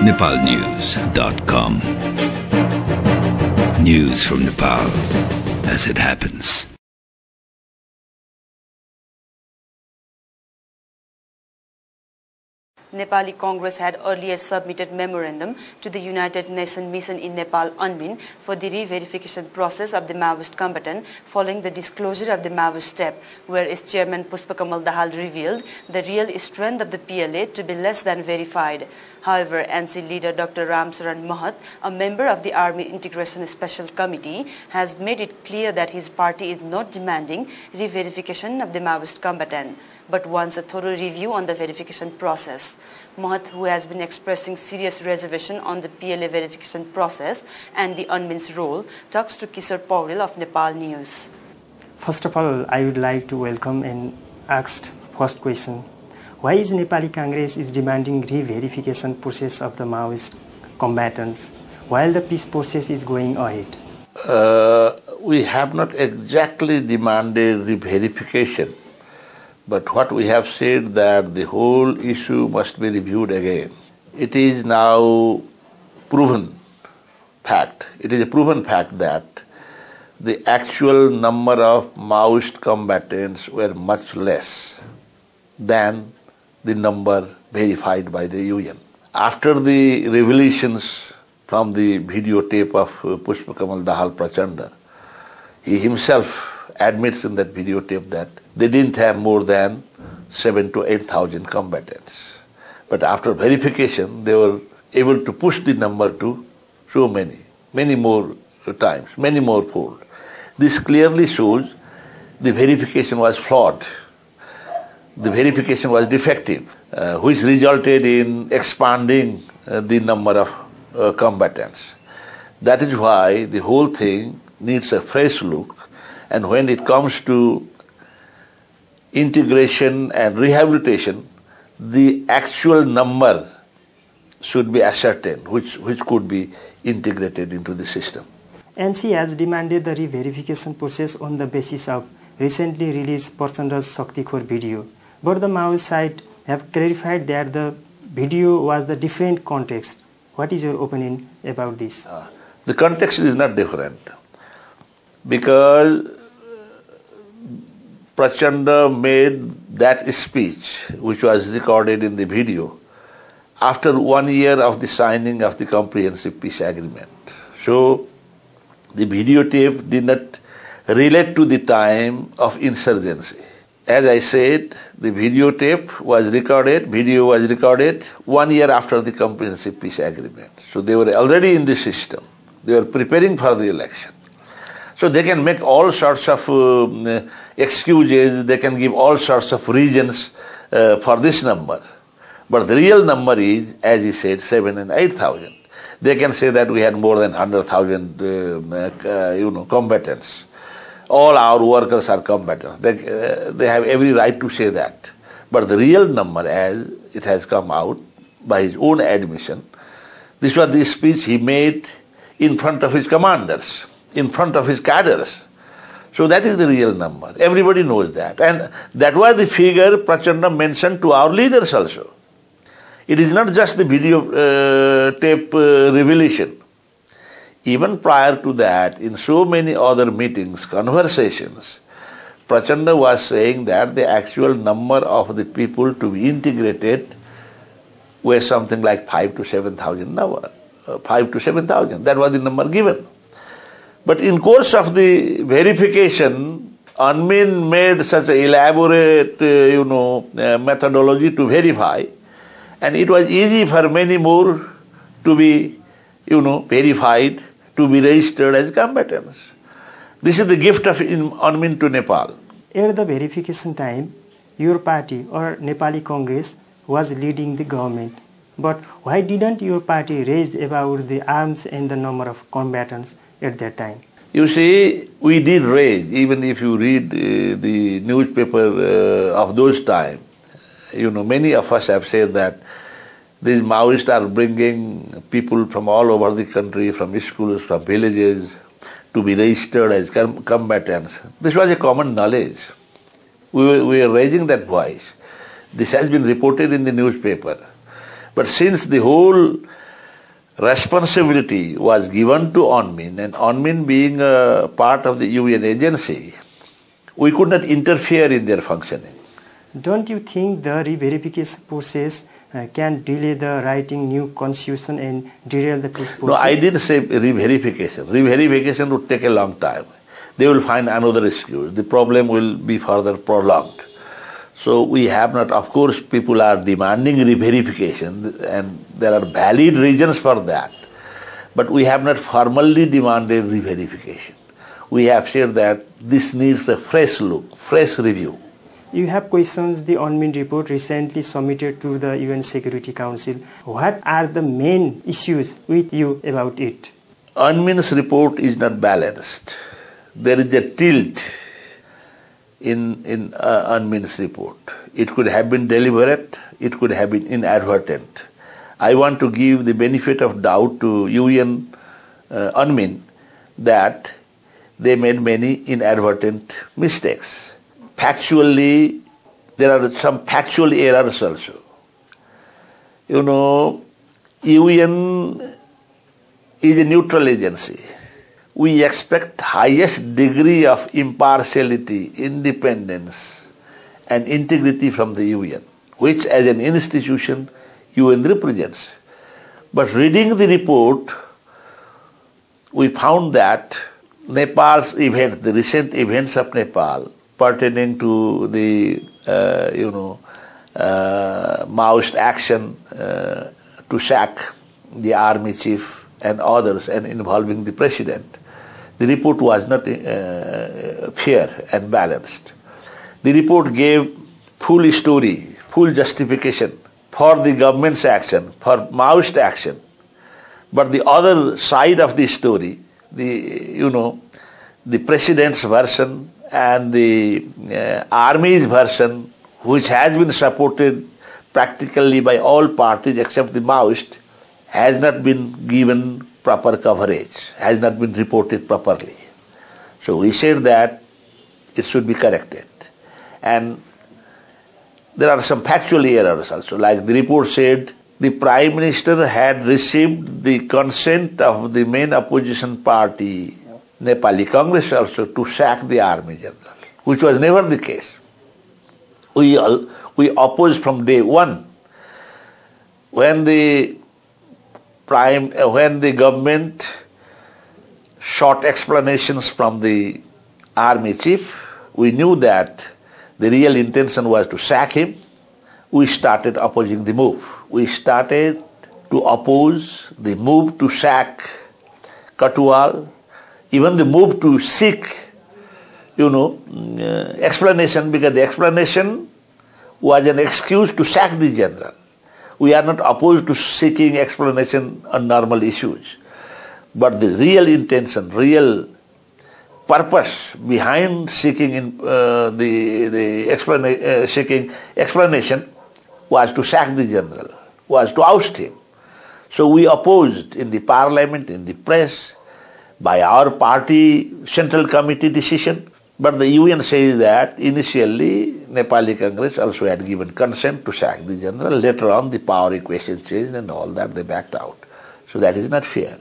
nepalnews.com. News from Nepal as it happens. Nepali Congress had earlier submitted memorandum to the United Nations Mission in Nepal UNMIN for the re-verification process of the Maoist combatant following the disclosure of the Maoist step, where its chairman Pushpakamal Dahal revealed the real strength of the PLA to be less than verified. However, NC leader Dr. Ramsaran Mahat, a member of the Army Integration Special Committee, has made it clear that his party is not demanding re-verification of the Maoist combatant, but wants a thorough review on the verification process. Mahat, who has been expressing serious reservation on the PLA verification process and the UNMIN's role, talks to Kishore Pauril of Nepal News. First of all, I would like to welcome and ask first question. Why is Nepali Congress is demanding re-verification process of the Maoist combatants while the peace process is going ahead? We have not exactly demanded re-verification. But what we have said that the whole issue must be reviewed again. It is now proven fact. It is a proven fact that the actual number of Maoist combatants were much less than the number verified by the UN. After the revelations from the videotape of Pushpakamal Dahal Prachanda, he himself admits in that videotape that they didn't have more than 7,000 to 8,000 combatants. But after verification, they were able to push the number to so many more times, many more fold. This clearly shows the verification was flawed. The verification was defective, which resulted in expanding the number of combatants. That is why the whole thing needs a fresh look. And when it comes to integration and rehabilitation, the actual number should be ascertained, which could be integrated into the system. NC has demanded the re-verification process on the basis of recently released Prachanda's Shakti Khor video. But the Maoist side have clarified that the video was the different context. What is your opinion about this? The context is not different because Prachanda made that speech, which was recorded in the video, after 1 year of the signing of the Comprehensive Peace Agreement. So the videotape did not relate to the time of insurgency. As I said, the video was recorded 1 year after the Comprehensive Peace Agreement. So they were already in the system. They were preparing for the election. So they can make all sorts of excuses, they can give all sorts of reasons for this number. But the real number is, as he said, 7,000 and 8,000. They can say that we had more than 100,000 combatants. All our workers are combatants. They have every right to say that. But the real number, as it has come out by his own admission, this was the speech he made in front of his commanders, in front of his cadres. So that is the real number. Everybody knows that. And that was the figure Prachanda mentioned to our leaders also. It is not just the video tape revelation. Even prior to that, in so many other meetings, conversations, Prachanda was saying that the actual number of the people to be integrated were something like 5,000 to 7,000 now. 5,000 to 7,000. That was the number given. But in course of the verification, UNMIN made such an elaborate, methodology to verify, and it was easy for many more to be, verified, to be registered as combatants. This is the gift of UNMIN to Nepal. At the verification time, your party or Nepali Congress was leading the government. But why didn't your party raise about the arms and the number of combatants at that time? You see, we did raise, even if you read the newspaper of those times, many of us have said that these Maoists are bringing people from all over the country, from schools, from villages, to be registered as combatants. This was a common knowledge. We were raising that voice. This has been reported in the newspaper. But since the whole responsibility was given to UNMIN, and UNMIN being a part of the UN agency, we could not interfere in their functioning. Don't you think the re-verification process can delay the writing new constitution and derail the peace process? No, I didn't say re-verification. Re-verification would take a long time. They will find another excuse. The problem will be further prolonged. So we have not, of course, people are demanding re-verification, and there are valid reasons for that. But we have not formally demanded re-verification. We have said that this needs a fresh look, fresh review. You have questioned the UNMIN report recently submitted to the UN Security Council. What are the main issues with you about it? UNMIN's report is not balanced. There is a tilt in UNMIN's report. It could have been deliberate, it could have been inadvertent. I want to give the benefit of doubt to UN UNMIN that they made many inadvertent mistakes. Factually, there are some factual errors also. You know, UN is a neutral agency. We expect highest degree of impartiality, independence, and integrity from the UN, which as an institution UN represents. But reading the report, we found that Nepal's events, the recent events of Nepal pertaining to the Maoist action to sack the army chief and others, and involving the president, the report was not fair and balanced. The report gave full story, full justification for the government's action, for Maoist action. But the other side of the story, the president's version and the army's version, which has been supported practically by all parties except the Maoist, has not been given proper coverage, has not been reported properly. So we said that it should be corrected. And there are some factual errors also. Like the report said, the Prime Minister had received the consent of the main opposition party, Nepali Congress also, to sack the army general, which was never the case. We opposed from day one. When the government sought explanations from the army chief, we knew that the real intention was to sack him. We started opposing the move. We started to oppose the move to sack Katwal, even the move to seek, explanation, because the explanation was an excuse to sack the general. We are not opposed to seeking explanation on normal issues. But the real intention, real purpose behind seeking seeking explanation was to sack the general, was to oust him. So we opposed in the parliament, in the press, by our party central committee decision. But the UN says that initially Nepali Congress also had given consent to sack the general. Later on the power equation changed and all that, they backed out. So that is not fair.